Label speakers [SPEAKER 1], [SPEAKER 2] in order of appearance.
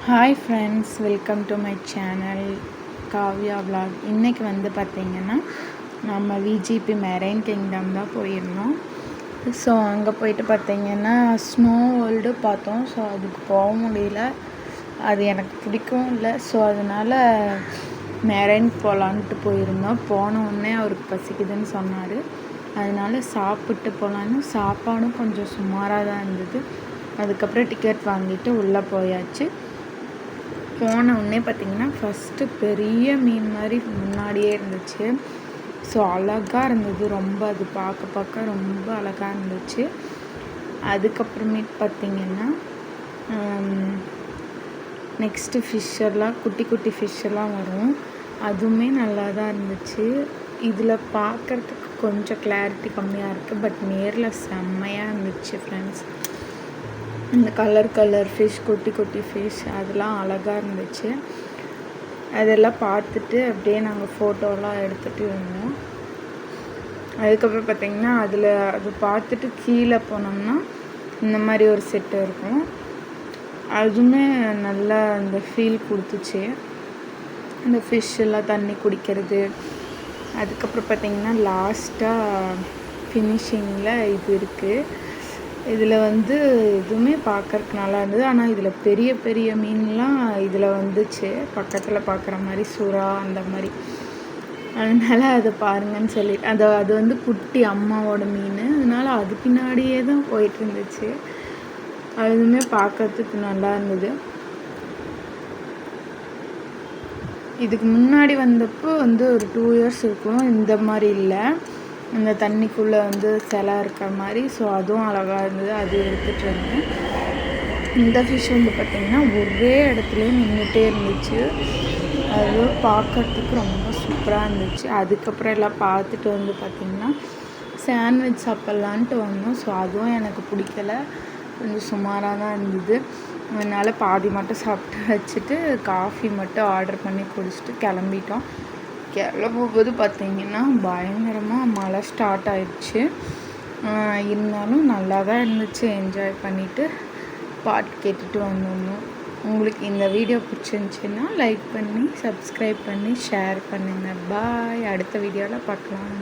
[SPEAKER 1] Hi friends, welcome to my channel Kavya vlog. இன்றைக்கி பார்த்திங்கன்னா நம்ம விஜிபி மெரைன் கிங்டம் தான் போயிருந்தோம். ஸோ அங்கே போயிட்டு பார்த்திங்கன்னா ஸ்னோ வேர்ல்டு பார்த்தோம். ஸோ அதுக்கு போக முடியல, அது எனக்கு பிடிக்கவும் இல்லை. ஸோ அதனால் மெரைன் போகலான்ட்டு போயிருந்தோம். போன உடனே அவருக்கு பசிக்குதுன்னு சொன்னார். அதனால் சாப்பிட்டு போகலான்னு சாப்பாடும் கொஞ்சம் சுமாராக தான் இருந்தது. அதுக்கப்புறம் டிக்கெட் வாங்கிட்டு உள்ளே போயாச்சு. போன உடனே பார்த்திங்கன்னா ஃபஸ்ட்டு பெரிய மீன் மாதிரி முன்னாடியே இருந்துச்சு. ஸோ அழகாக இருந்தது, ரொம்ப அது பார்க்க ரொம்ப அழகாக இருந்துச்சு. அதுக்கப்புறமேட்டு பார்த்திங்கன்னா நெக்ஸ்ட்டு ஃபிஷ்ஷெல்லாம் குட்டி குட்டி ஃபிஷ்ஷெல்லாம் வரும். அதுவுமே நல்லா தான் இருந்துச்சு. இதில் பார்க்குறதுக்கு கொஞ்சம் கிளாரிட்டி கம்மியாக இருக்குது, பட் நேரில் செம்மையாக இருந்துச்சு ஃப்ரெண்ட்ஸ். இந்த கலர் ஃபிஷ், குட்டி குட்டி ஃபிஷ் அதெல்லாம் அழகாக இருந்துச்சு. அதெல்லாம் பார்த்துட்டு அப்படியே நாங்கள் ஃபோட்டோலாம் எடுத்துகிட்டு இருந்தோம். அதுக்கப்புறம் பார்த்திங்கன்னா அது பார்த்துட்டு கீழே போனோம்னா இந்த மாதிரி ஒரு செட்டு இருக்கும். அதுவுமே நல்லா அந்த ஃபீல் கொடுத்துச்சு. அந்த ஃபிஷ் எல்லாம் தண்ணி குடிக்கிறது. அதுக்கப்புறம் பார்த்திங்கன்னா லாஸ்ட்டாக ஃபினிஷிங்கில் இது இருக்குது. இதில் எதுவுமே பார்க்கறதுக்கு நல்லா இருந்தது. ஆனால் இதில் பெரிய பெரிய மீன்லாம் இதில் வந்துச்சு, பக்கத்தில் பார்க்குற மாதிரி சுறா அந்த மாதிரி. அதனால் அதை பாருங்கன்னு சொல்லி அது குட்டி அம்மாவோட மீன். அதனால் அது பின்னாடியே தான் போயிட்டு இருந்துச்சு. அதுவுமே பார்க்கறதுக்கு நல்லா இருந்தது. இதுக்கு முன்னாடி வந்தப்போ ஒரு 2 years இருக்கும். இந்த மாதிரி இல்லை, இந்த தண்ணிக்குள்ளே சிலை இருக்கிற மாதிரி. ஸோ அதுவும் அழகாக இருந்தது, அது எடுத்துகிட்டு இருந்தேன். இந்த ஃபிஷ் பார்த்திங்கன்னா ஒரே இடத்துலையே நின்றுட்டே இருந்துச்சு. அது பார்க்குறதுக்கு ரொம்ப சூப்பராக இருந்துச்சு. அதுக்கப்புறம் எல்லாம் பார்த்துட்டு பார்த்திங்கன்னா சாண்ட்விச் சாப்பிட்லான்ட்டு வந்தோம். ஸோ அதுவும் எனக்கு பிடிக்கலை, கொஞ்சம் சுமாராக தான் இருந்தது. அதனால் பாதி மட்டும் சாப்பிட்டு வச்சுட்டு காஃபி மட்டும் ஆர்டர் பண்ணி குடிச்சிட்டு கிளம்பிட்டோம். கிளம்பும்போது பார்த்திங்கன்னா பயங்கரமாக மழை ஸ்டார்ட் ஆயிடுச்சு. இருந்தாலும் நல்லா தான் இருந்துச்சு. என்ஜாய் பண்ணிவிட்டு பாட்டு கேட்டுட்டு வந்துடணும். உங்களுக்கு இந்த வீடியோ பிடிச்சிருந்துச்சின்னா லைக் பண்ணி, சப்ஸ்கிரைப் பண்ணி, ஷேர் பண்ணுங்கள். பாய். அடுத்த வீடியோவில் பார்க்கலாம்.